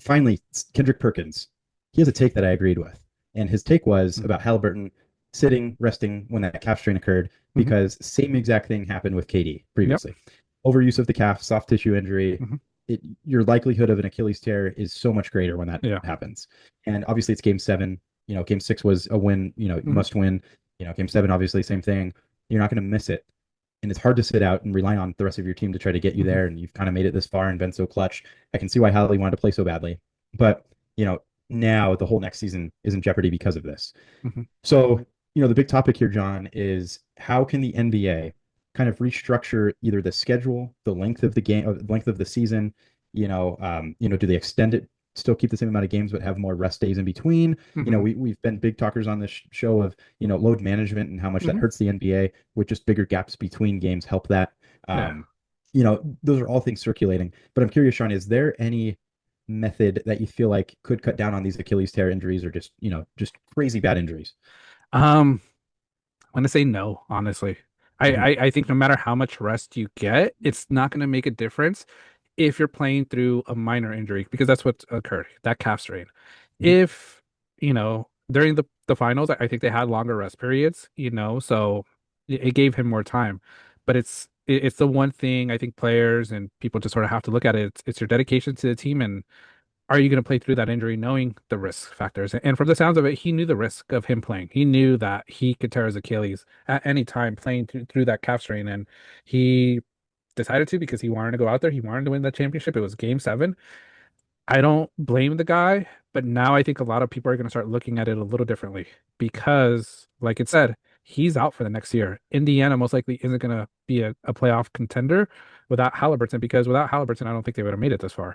finally, Kendrick Perkins, he has a take that I agreed with. And his take was Mm-hmm. about Halliburton sitting, resting when that calf strain occurred, Mm-hmm. because same exact thing happened with KD Yep. previously. Overuse of the calf, soft tissue injury. Mm-hmm. Your likelihood of an Achilles tear is so much greater when that Yeah. happens. And obviously, it's game 7. Game 6 was a win, Mm-hmm. must win. Game 7, obviously, same thing. You're not going to miss it. And it's hard to sit out and rely on the rest of your team to try to get you Mm-hmm. there. And you've kind of made it this far and been so clutch. I can see why Hallie wanted to play so badly. But, you know, now the whole next season is in jeopardy because of this. Mm-hmm. So, the big topic here, John, is how can the NBA kind of restructure either the schedule, the length of the game, or the length of the season? Do they extend it, still keep the same amount of games, but have more rest days in between? Mm-hmm. We've been big talkers on this show of load management and how much that Mm-hmm. hurts the NBA. With just bigger gaps between games help that. Yeah. Those are all things circulating. But I'm curious, Sean, is there any method that you feel like could cut down on these Achilles tear injuries, or just crazy bad injuries? Um, I'm gonna say no, honestly. Mhm. I think no matter how much rest you get, it's not gonna make a difference if you're playing through a minor injury, because that's what occurred, that calf strain. Mhm. If, during the finals, I think they had longer rest periods, so it gave him more time. But it's the one thing I think players and people just sort of have to look at it. It's your dedication to the team, and are you going to play through that injury knowing the risk factors? And from the sounds of it, he knew the risk of him playing. He knew that he could tear his Achilles at any time playing through that calf strain. And he decided to because he wanted to go out there. He wanted to win that championship. It was game 7. I don't blame the guy, but now I think a lot of people are going to start looking at it a little differently because, like it said, he's out for the next year. Indiana most likely isn't going to be a playoff contender without Halliburton, because without Halliburton, I don't think they would have made it this far.